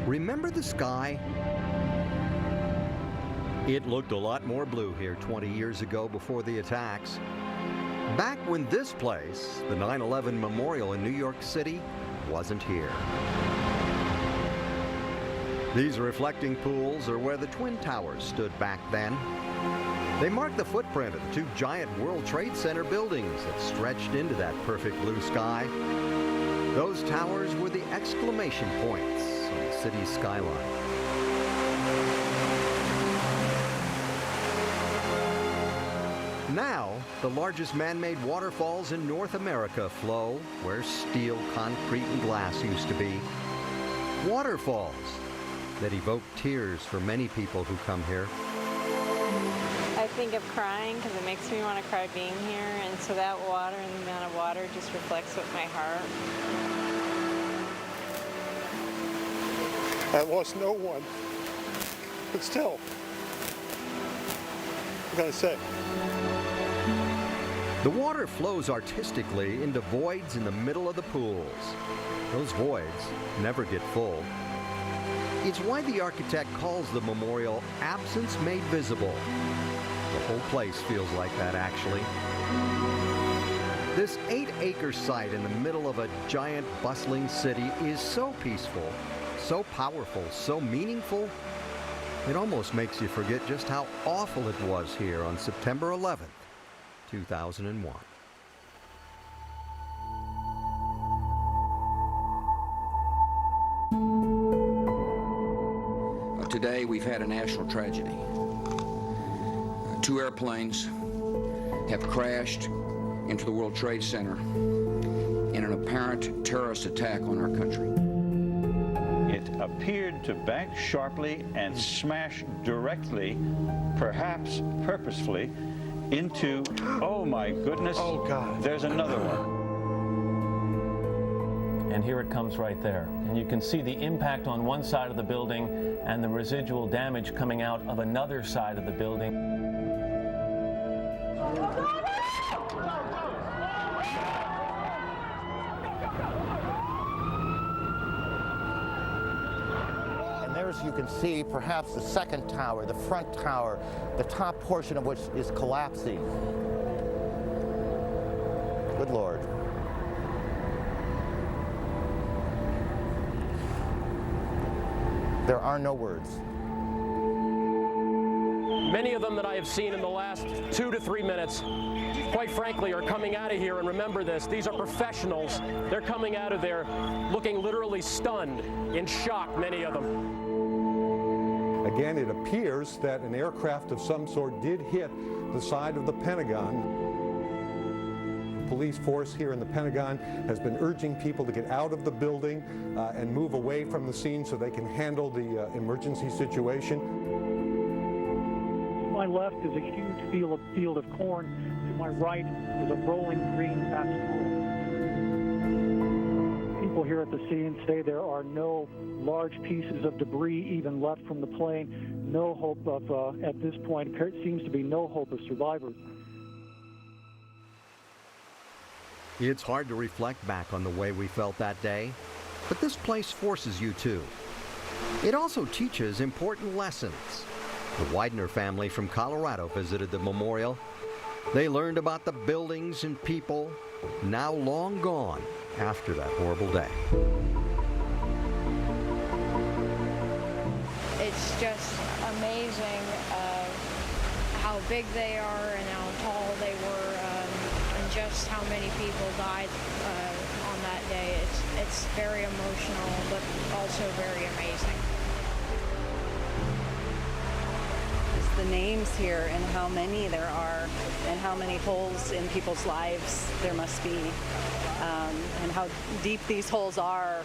Remember the sky? It looked a lot more blue here 20 years ago before the attacks. Back when this place, the 9/11 Memorial in New York City, wasn't here. These reflecting pools are where the Twin Towers stood back then. They mark the footprint of the two giant World Trade Center buildings that stretched into that perfect blue sky. Those towers were the exclamation points on the city's skyline. Now, the largest man-made waterfalls in North America flow where steel, concrete, and glass used to be. Waterfalls that evoke tears for many people who come here. I think of crying because it makes me want to cry being here, and so that water and the amount of water just reflects with my heart. I lost no one, but still, what can I say? The water flows artistically into voids in the middle of the pools. Those voids never get full. It's why the architect calls the memorial absence made visible. The whole place feels like that, actually. This 8-acre site in the middle of a giant, bustling city is so peaceful, so powerful, so meaningful, it almost makes you forget just how awful it was here on September 11th, 2001. Today, we've had a national tragedy. 2 airplanes have crashed into the World Trade Center in an apparent terrorist attack on our country. It appeared to bank sharply and smash directly, perhaps purposefully, into, oh my goodness, Oh, God. There's another one. And here it comes right there. And you can see the impact on one side of the building and the residual damage coming out of another side of the building. And there, as you can see, perhaps the second tower, the front tower, the top portion of which is collapsing. Good Lord. There are no words. Many of them that I have seen in the last 2 to 3 minutes, quite frankly, are coming out of here, and remember this, these are professionals. They're coming out of there looking literally stunned, in shock, many of them. Again, it appears that an aircraft of some sort did hit the side of the Pentagon. Police force here in the Pentagon has been urging people to get out of the building and move away from the scene so they can handle the emergency situation. To my left is a huge field of corn. To my right is a rolling green pasture. People here at the scene say there are no large pieces of debris even left from the plane. No hope of, at this point, it seems to be no hope of survivors. It's hard to reflect back on the way we felt that day, but this place forces you to. It also teaches important lessons. The Widener family from Colorado visited the memorial. They learned about the buildings and people now long gone after that horrible day. It's just amazing how big they are and how tall they were. And just how many people died on that day. It's very emotional, but also very amazing. It's the names here and how many there are and how many holes in people's lives there must be. And how deep these holes are,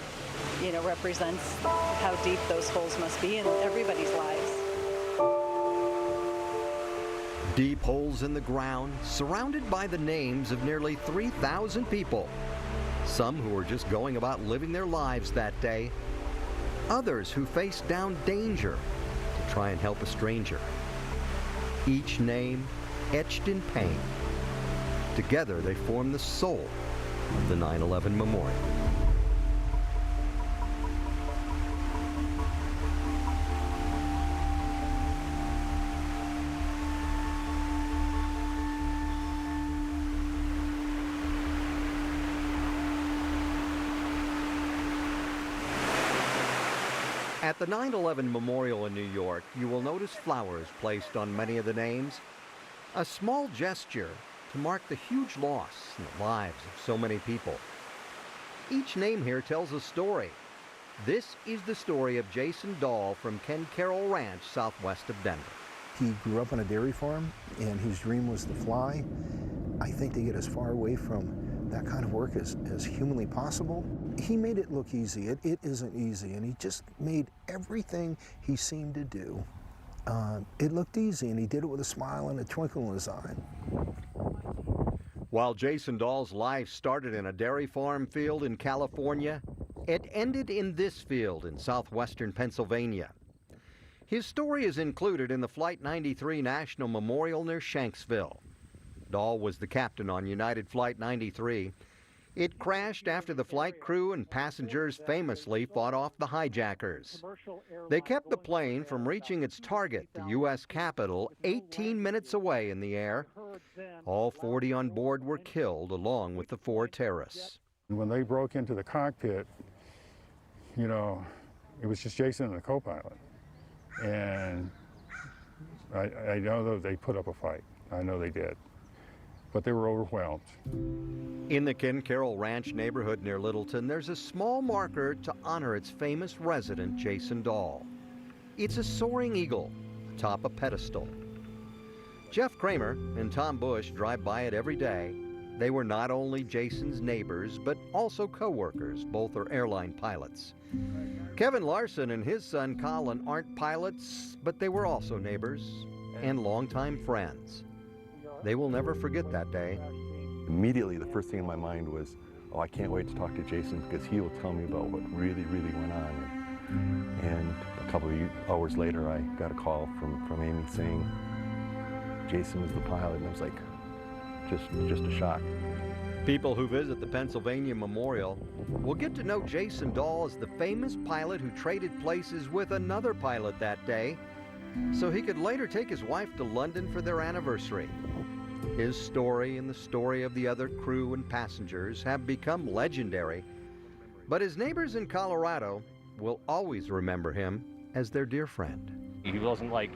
you know, represents how deep those holes must be in everybody's lives. Deep holes in the ground, surrounded by the names of nearly 3,000 people. Some who were just going about living their lives that day. Others who faced down danger to try and help a stranger. Each name etched in pain. Together they form the soul of the 9/11 Memorial. At the 9/11 Memorial in New York, you will notice flowers placed on many of the names, a small gesture to mark the huge loss in the lives of so many people. Each name here tells a story. This is the story of Jason Dahl from Ken Carroll Ranch, southwest of Denver. He grew up on a dairy farm, and his dream was to fly. I think to get as far away from that kind of work as humanly possible. He made it look easy. It isn't easy, and he just made everything he seemed to do. It looked easy, and he did it with a smile and a twinkle in his eye. While Jason Dahl's life started in a dairy farm field in California, it ended in this field in southwestern Pennsylvania. His story is included in the Flight 93 National Memorial near Shanksville. Dahl was the captain on United Flight 93. It crashed after the flight crew and passengers famously fought off the hijackers. They kept the plane from reaching its target, the U.S. Capitol, 18 minutes away in the air. All 40 on board were killed, along with the 4 terrorists. When they broke into the cockpit, you know, it was just Jason and the co-pilot. And I know that they put up a fight. I know they did. But they were overwhelmed. In the Ken Carroll Ranch neighborhood near Littleton, there's a small marker to honor its famous resident, Jason Dahl. It's a soaring eagle atop a pedestal. Jeff Kramer and Tom Bush drive by it every day. They were not only Jason's neighbors, but also co-workers. Both are airline pilots. Kevin Larson and his son Colin aren't pilots, but they were also neighbors and longtime friends. They will never forget that day. Immediately, the first thing in my mind was, oh, I can't wait to talk to Jason because he will tell me about what really, really went on. And a couple of hours later, I got a call from Amy saying Jason was the pilot, and I was like, just a shock. People who visit the Pennsylvania Memorial will get to know Jason Dahl as the famous pilot who traded places with another pilot that day so he could later take his wife to London for their anniversary. His story and the story of the other crew and passengers have become legendary, but his neighbors in Colorado will always remember him as their dear friend. He wasn't like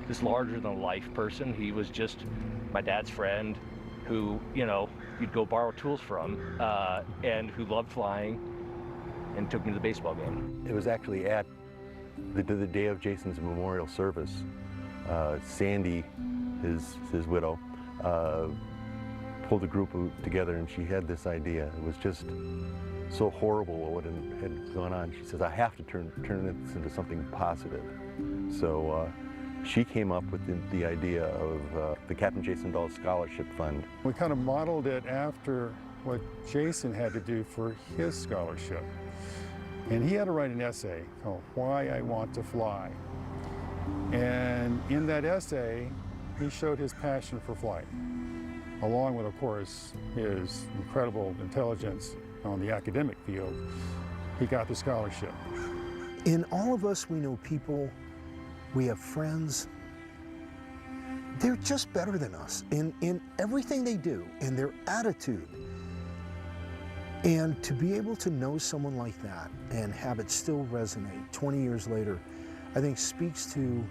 this larger-than-life person. He was just my dad's friend who, you know, you'd go borrow tools from, and who loved flying and took me to the baseball game. It was actually at the day of Jason's memorial service. Sandy, his widow, pulled a group together, and she had this idea. It was just so horrible what had gone on. She says, I have to turn this into something positive. So she came up with the idea of the Captain Jason Dahl Scholarship Fund. We kind of modeled it after what Jason had to do for his scholarship. And he had to write an essay called Why I Want to Fly. And in that essay, he showed his passion for flight, along with, of course, his incredible intelligence on the academic field. He got the scholarship. In all of us, we know people, we have friends. They're just better than us in everything they do, in their attitude. And to be able to know someone like that and have it still resonate 20 years later, I think speaks to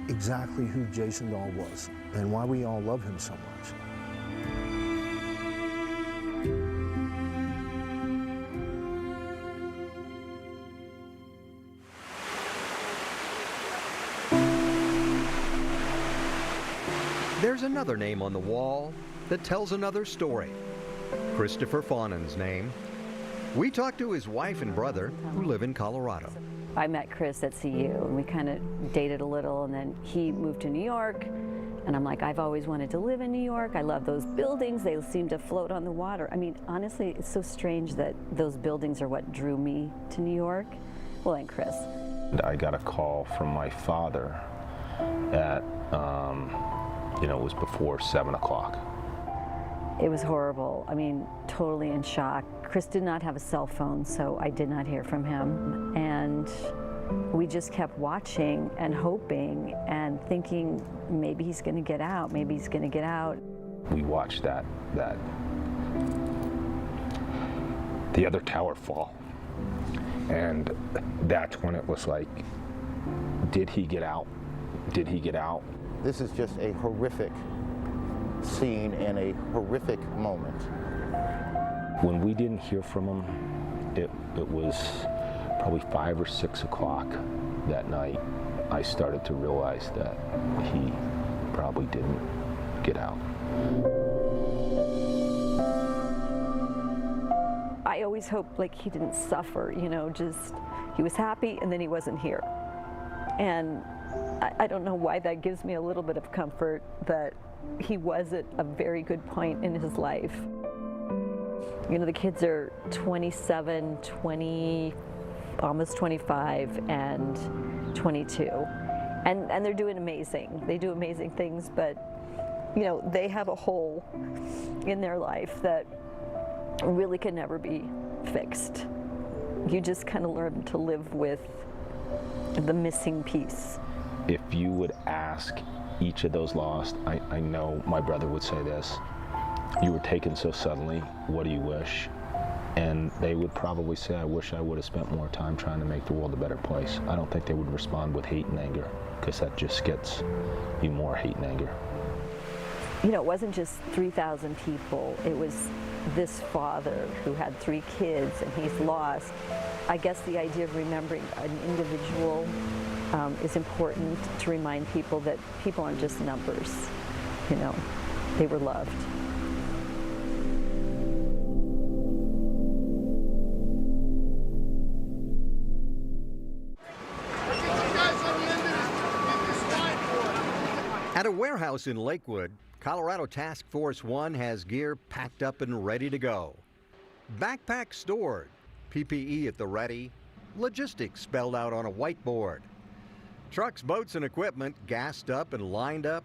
exactly who Jason Dahl was and why we all love him so much. There's another name on the wall that tells another story. Christopher Faunan's name. We talked to his wife and brother who live in Colorado. I met Chris at CU, and we kind of dated a little, and then he moved to New York, and I'm like, I've always wanted to live in New York. I love those buildings. They seem to float on the water. I mean, honestly, it's so strange that those buildings are what drew me to New York. Well, and Chris. I got a call from my father at, it was before 7 o'clock. It was horrible. I mean, totally in shock. Chris did not have a cell phone, so I did not hear from him. And we just kept watching and hoping and thinking maybe he's going to get out, maybe he's going to get out. We watched the other tower fall. And that's when it was like, did he get out? Did he get out? This is just a horrific scene and a horrific moment. When we didn't hear from him, it was probably 5 or 6 o'clock that night. I started to realize that he probably didn't get out. I always hoped like he didn't suffer, you know, just he was happy and then he wasn't here. And I don't know why that gives me a little bit of comfort that he was at a very good point in his life. You know, the kids are 27, 20, almost 25, and 22. And they're doing amazing. They do amazing things, but, you know, they have a hole in their life that really can never be fixed. You just kind of learn to live with the missing piece. If you would ask each of those lost, I know my brother would say this, you were taken so suddenly, what do you wish? And they would probably say, I wish I would have spent more time trying to make the world a better place. I don't think they would respond with hate and anger, because that just gets you more hate and anger. You know, it wasn't just 3,000 people, it was this father who had 3 kids and he's lost. I guess the idea of remembering an individual is important to remind people that people aren't just numbers, you know, they were loved. At a warehouse in Lakewood, Colorado Task Force 1 has gear packed up and ready to go. Backpacks stored, PPE at the ready, logistics spelled out on a whiteboard. Trucks, boats, and equipment gassed up and lined up.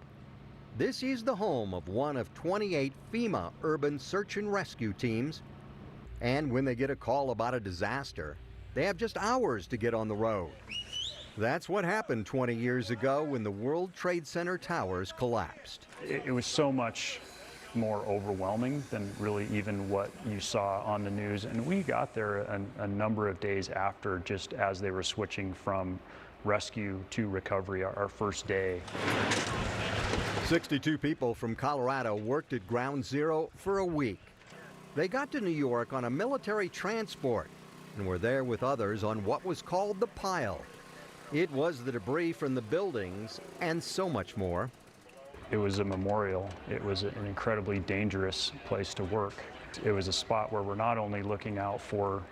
This is the home of one of 28 FEMA urban search and rescue teams. And when they get a call about a disaster, they have just hours to get on the road. That's what happened 20 years ago when the World Trade Center towers collapsed. It was so much more overwhelming than really even what you saw on the news. And we got there a number of days after, just as they were switching from rescue to recovery, our first day. 62 people from Colorado worked at Ground Zero for a week. They got to New York on a military transport and were there with others on what was called the pile. It was the debris from the buildings and so much more. It was a memorial. It was an incredibly dangerous place to work. It was a spot where we're not only looking out for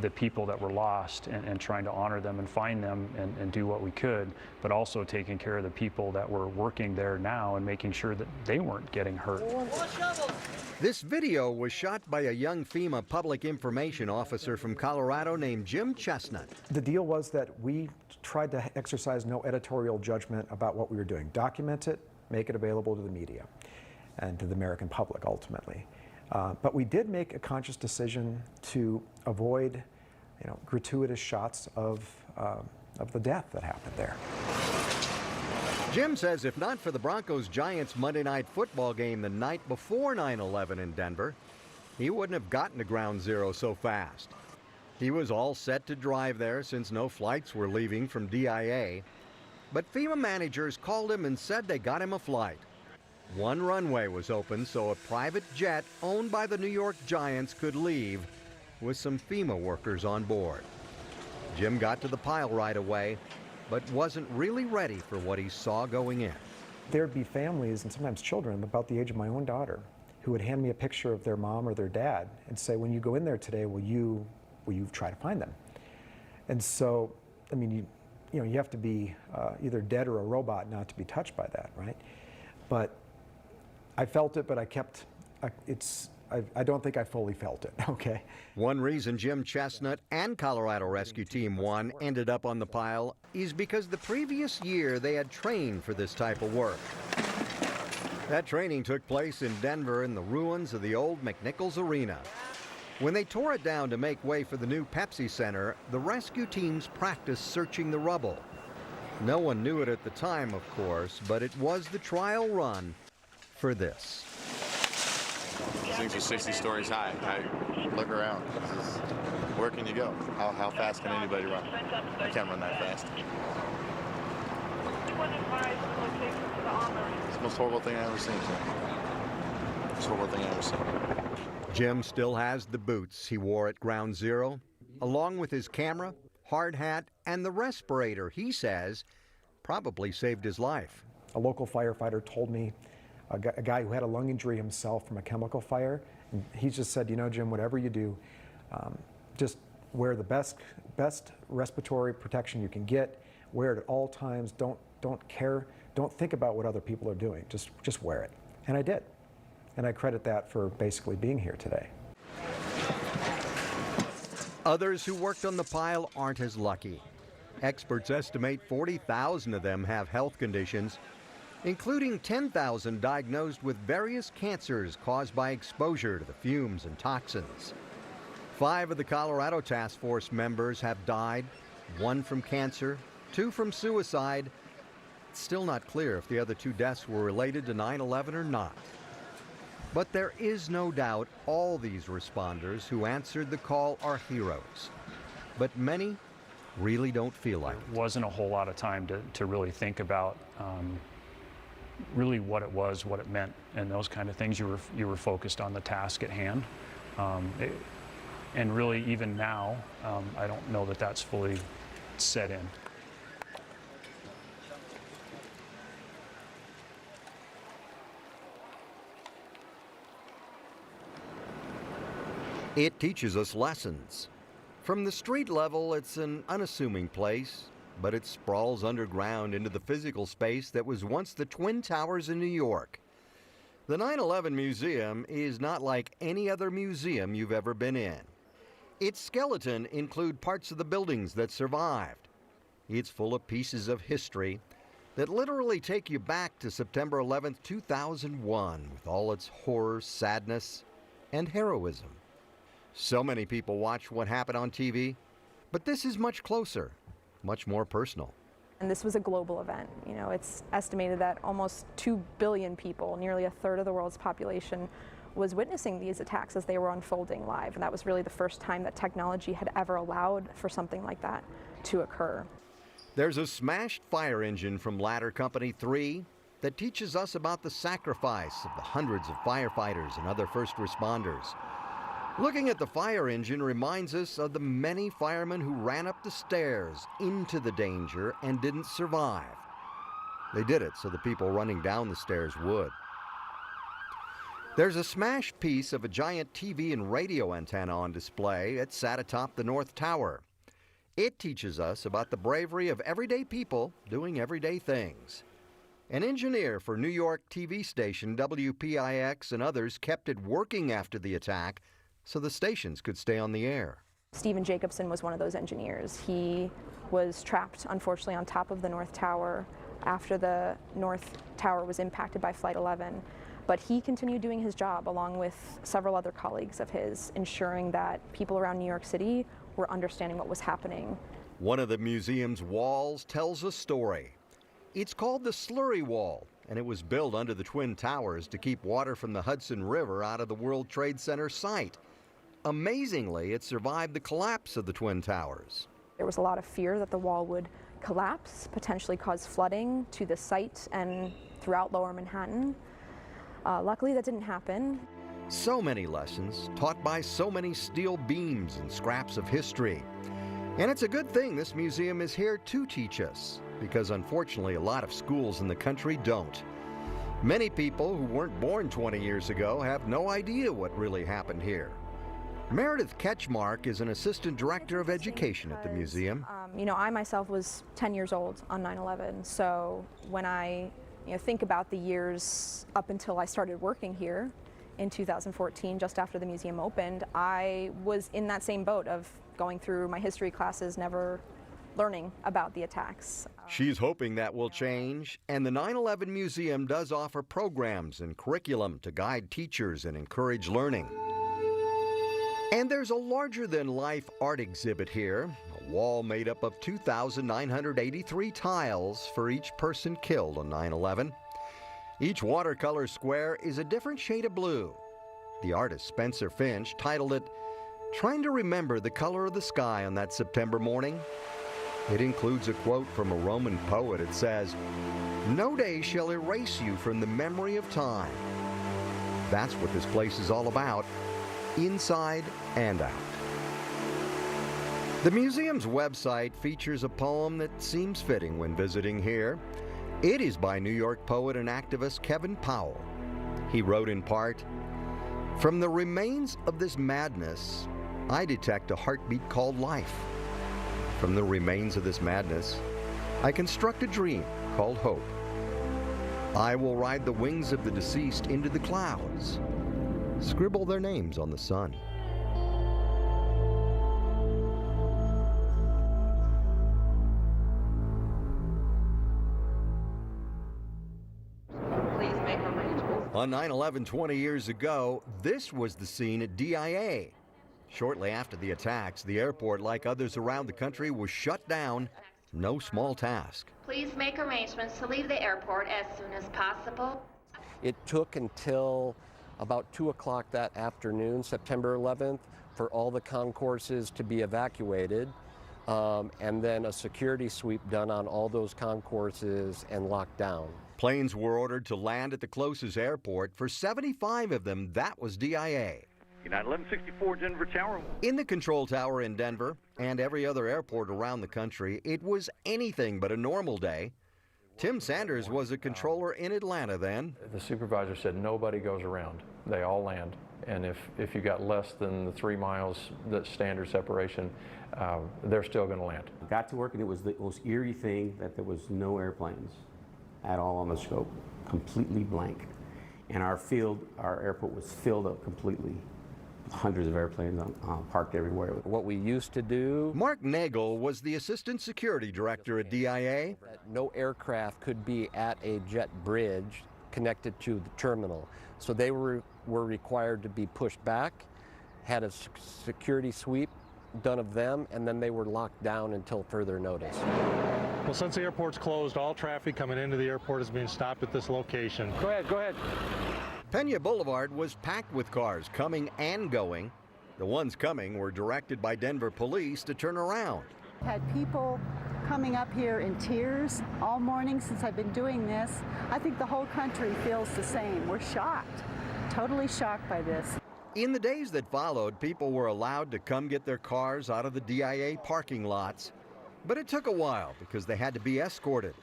the people that were lost and trying to honor them and find them and do what we could, but also taking care of the people that were working there now and making sure that they weren't getting hurt. This video was shot by a young FEMA public information officer from Colorado named Jim Chestnut. The deal was that we tried to exercise no editorial judgment about what we were doing. Document it, make it available to the media and to the American public ultimately. But we did make a conscious decision to avoid, you know, gratuitous shots of the death that happened there. Jim says if not for the Broncos-Giants Monday Night Football game the night before 9/11 in Denver, he wouldn't have gotten to Ground Zero so fast. He was all set to drive there since no flights were leaving from DIA. But FEMA managers called him and said they got him a flight. One runway was open so a private jet owned by the New York Giants could leave with some FEMA workers on board. Jim got to the pile right away, but wasn't really ready for what he saw going in. There'd be families and sometimes children about the age of my own daughter who would hand me a picture of their mom or their dad and say, when you go in there today, will you try to find them? And so, I mean, you know, you have to be either dead or a robot not to be touched by that, right? But I felt it, but I don't think I fully felt it, okay? One reason Jim Chestnut and Colorado Rescue Team 1 ended up on the pile is because the previous year they had trained for this type of work. That training took place in Denver in the ruins of the old McNichols Arena. When they tore it down to make way for the new Pepsi Center, the rescue teams practiced searching the rubble. No one knew it at the time, of course, but it was the trial run for this. These things are 60 stories high. I look around. where can you go? How fast can anybody run? I can't run that fast. It's the most horrible thing I've ever seen, sir. Most horrible thing I've ever seen. Jim still has the boots he wore at Ground Zero, along with his camera, hard hat, and the respirator he says probably saved his life. A local firefighter told me, a guy who had a lung injury himself from a chemical fire, and he just said, you know, Jim, whatever you do, just wear the best respiratory protection you can get, wear it at all times, don't care, don't think about what other people are doing, just wear it. And I did. And I credit that for basically being here today. Others who worked on the pile aren't as lucky. Experts estimate 40,000 of them have health conditions, including 10,000 diagnosed with various cancers caused by exposure to the fumes and toxins. 5 of the Colorado Task Force members have died, 1 from cancer, 2 from suicide. It's still not clear if the other 2 deaths were related to 9/11 or not. But there is no doubt all these responders who answered the call are heroes. But many really don't feel like it. There wasn't a whole lot of time to really think about really what it was, what it meant, and those kind of things. You were focused on the task at hand. And really, even now, I don't know that that's fully set in. It teaches us lessons. From the street level, it's an unassuming place, but it sprawls underground into the physical space that was once the Twin Towers in New York. The 9/11 Museum is not like any other museum you've ever been in. Its skeleton includes parts of the buildings that survived. It's full of pieces of history that literally take you back to September 11th, 2001, with all its horror, sadness, and heroism. So many people watch what happened on TV, but this is much closer, much more personal. And this was a global event. You know, it's estimated that almost 2 billion people, nearly a third of the world's population, was witnessing these attacks as they were unfolding live. And that was really the first time that technology had ever allowed for something like that to occur. There's a smashed fire engine from Ladder Company 3 that teaches us about the sacrifice of the hundreds of firefighters and other first responders. Looking at the fire engine reminds us of the many firemen who ran up the stairs into the danger and didn't survive. They did it so the people running down the stairs would. There's a smashed piece of a giant TV and radio antenna on display. It sat atop the North Tower. It teaches us about the bravery of everyday people doing everyday things. An engineer for New York TV station WPIX and others kept it working after the attack so the stations could stay on the air. Stephen Jacobson was one of those engineers. He was trapped, unfortunately, on top of the North Tower after the North Tower was impacted by Flight 11. But he continued doing his job along with several other colleagues of his, ensuring that people around New York City were understanding what was happening. One of the museum's walls tells a story. It's called the Slurry Wall, and it was built under the Twin Towers to keep water from the Hudson River out of the World Trade Center site. Amazingly, it survived the collapse of the Twin Towers. There was a lot of fear that the wall would collapse, potentially cause flooding to the site and throughout Lower Manhattan. Luckily, that didn't happen. So many lessons taught by so many steel beams and scraps of history. And it's a good thing this museum is here to teach us, because unfortunately a lot of schools in the country don't. Many people who weren't born 20 years ago have no idea what really happened here. Meredith Ketchmark is an assistant director of education at the museum. You know, I myself was 10 years old on 9/11, so when I think about the years up until I started working here in 2014, just after the museum opened, I was in that same boat of going through my history classes, never learning about the attacks. She's hoping that will change, and the 9/11 Museum does offer programs and curriculum to guide teachers and encourage learning. And there's a larger-than-life art exhibit here, a wall made up of 2,983 tiles for each person killed on 9/11. Each watercolor square is a different shade of blue. The artist Spencer Finch titled it trying to remember the color of the sky on that September morning. It includes a quote from a Roman poet. It says, "No day shall erase you from the memory of time." That's what this place is all about, inside and out. The museum's website features a poem that seems fitting when visiting here. It is by New York poet and activist Kevin Powell. He wrote in part, "From the remains of this madness, I detect a heartbeat called life. From the remains of this madness, I construct a dream called hope. I will ride the wings of the deceased into the clouds, scribble their names on the sun." On 9/11 20 years ago, this was the scene at DIA. Shortly after the attacks, the airport, like others around the country, was shut down. No small task. Please make arrangements to leave the airport as soon as possible. It took until about 2 o'clock that afternoon, September 11th, for all the concourses to be evacuated, and then a security sweep done on all those concourses and locked down. Planes were ordered to land at the closest airport. For 75 of them, that was DIA. United 1164 Denver Tower. In the control tower in Denver and every other airport around the country, it was anything but a normal day. Tim Sanders was a controller in Atlanta then. The supervisor said nobody goes around. They all land. And if you got less than the 3 miles, the standard separation, they're still going to land. Got to work, and it was the most eerie thing that there was no airplanes at all on the scope, completely blank. And our airport was filled up completely. Hundreds of airplanes parked everywhere. What we used to do... Mark Nagel was the assistant security director at DIA. No aircraft could be at a jet bridge connected to the terminal. So they were required to be pushed back, had a security sweep done of them, and then they were locked down until further notice. Well, since the airport's closed, all traffic coming into the airport is being stopped at this location. Go ahead. Pena Boulevard was packed with cars coming and going. The ones coming were directed by Denver police to turn around. Had people coming up here in tears all morning since I've been doing this. I think the whole country feels the same. We're shocked, totally shocked by this. In the days that followed, people were allowed to come get their cars out of the DIA parking lots. But it took a while because they had to be escorted.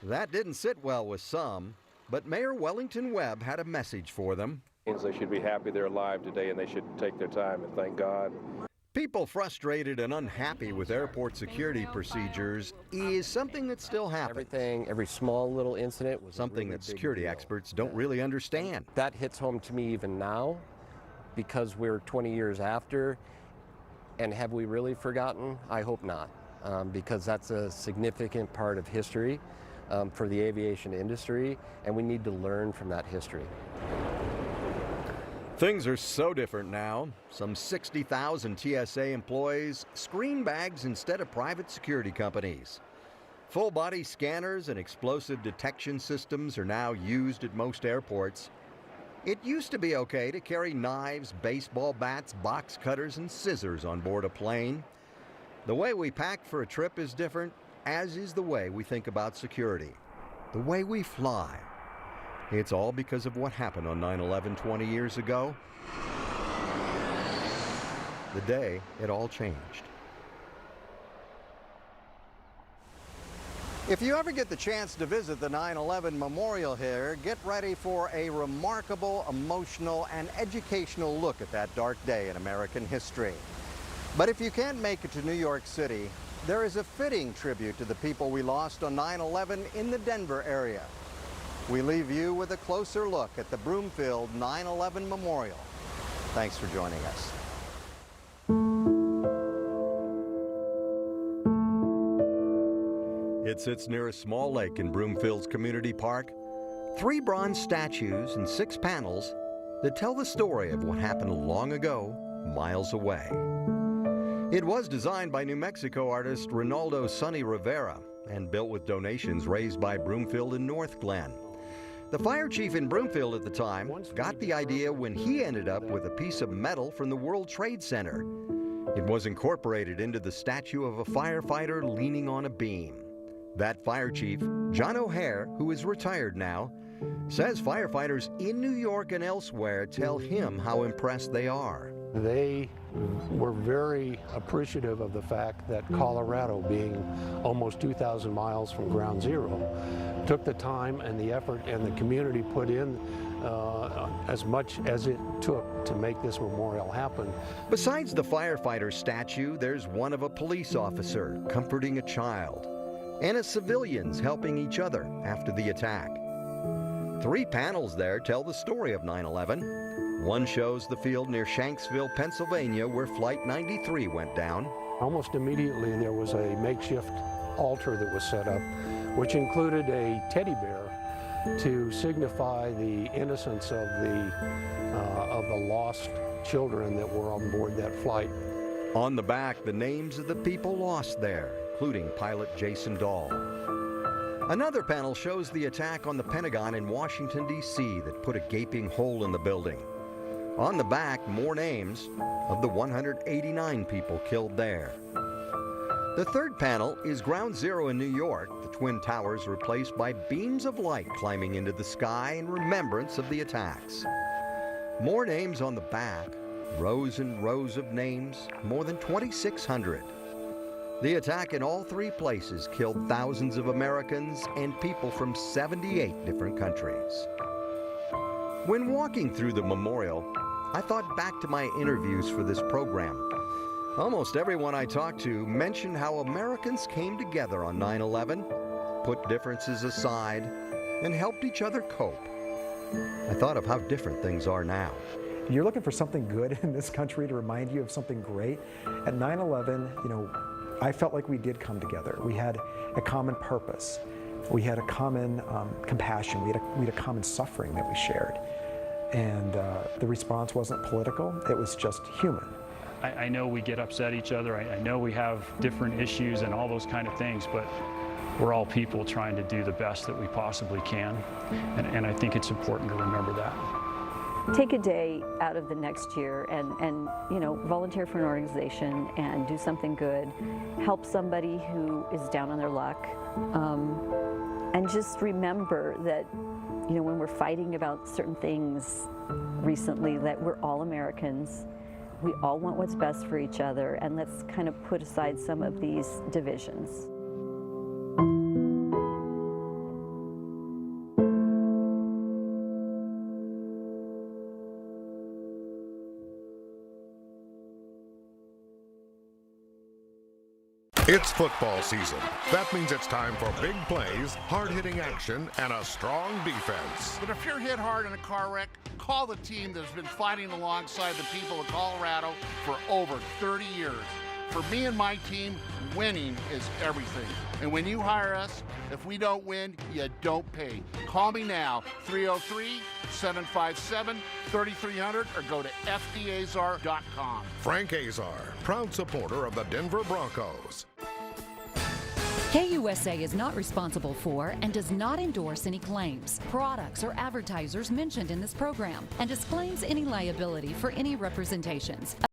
That didn't sit well with some, but Mayor Wellington Webb had a message for them. They should be happy they're alive today, and they should take their time and thank God. People frustrated and unhappy with airport security procedures is something that still happens. Every small little incident was something really that security experts don't really understand. That hits home to me even now, because we're 20 years after. And have we really forgotten? I hope not, because that's a significant part of history for the aviation industry, and we need to learn from that history. Things are so different now. Some 60,000 TSA employees screen bags instead of private security companies. Full-body scanners and explosive detection systems are now used at most airports. It used to be okay to carry knives, baseball bats, box cutters, and scissors on board a plane. The way we pack for a trip is different, as is the way we think about security, the way we fly. It's all because of what happened on 9/11 20 years ago. The day it all changed. If you ever get the chance to visit the 9/11 memorial here, get ready for a remarkable, emotional, and educational look at that dark day in American history. But if you can't make it to New York City, there is a fitting tribute to the people we lost on 9/11 in the Denver area. We leave you with a closer look at the Broomfield 9/11 Memorial. Thanks for joining us. It sits near a small lake in Broomfield's community park. 3 bronze statues and 6 panels that tell the story of what happened long ago, miles away. It was designed by New Mexico artist Ronaldo Sonny Rivera and built with donations raised by Broomfield and North Glen. The fire chief in Broomfield at the time got the idea when he ended up with a piece of metal from the World Trade Center. It was incorporated into the statue of a firefighter leaning on a beam. That fire chief, John O'Hare, who is retired now, says firefighters in New York and elsewhere tell him how impressed they are. They were very appreciative of the fact that Colorado, being almost 2,000 miles from ground zero, took the time and the effort and the community put in as much as it took to make this memorial happen. Besides the firefighter statue, there's one of a police officer comforting a child, and of civilians helping each other after the attack. 3 panels there tell the story of 9/11. One shows the field near Shanksville, Pennsylvania, where Flight 93 went down. Almost immediately there was a makeshift altar that was set up, which included a teddy bear to signify the innocence of the lost children that were on board that flight. On the back, the names of the people lost there, including pilot Jason Dahl. Another panel shows the attack on the Pentagon in Washington, D.C. that put a gaping hole in the building. On the back, more names of the 189 people killed there. The third panel is Ground Zero in New York, the Twin Towers replaced by beams of light climbing into the sky in remembrance of the attacks. More names on the back, rows and rows of names, more than 2,600. The attack in all 3 places killed thousands of Americans and people from 78 different countries. When walking through the memorial, I thought back to my interviews for this program. Almost everyone I talked to mentioned how Americans came together on 9/11, put differences aside, and helped each other cope. I thought of how different things are now. You're looking for something good in this country to remind you of something great. At 9/11, I felt like we did come together. We had a common purpose. We had a common compassion. We had a common suffering that we shared. And the response wasn't political, it was just human. I know we get upset at each other. I know we have different issues and all those kind of things, but we're all people trying to do the best that we possibly can. And I think it's important to remember that. Take a day out of the next year and volunteer for an organization and do something good. Help somebody who is down on their luck. And just remember that, when we're fighting about certain things recently, that we're all Americans. We all want what's best for each other, and let's kind of put aside some of these divisions. It's football season. That means it's time for big plays, hard-hitting action, and a strong defense. But if you're hit hard in a car wreck, call the team that's been fighting alongside the people of Colorado for over 30 years. For me and my team, winning is everything. And when you hire us, if we don't win, you don't pay. Call me now, 303-757-3300, or go to fdazar.com. Frank Azar, proud supporter of the Denver Broncos. KUSA is not responsible for and does not endorse any claims, products, or advertisers mentioned in this program, and disclaims any liability for any representations.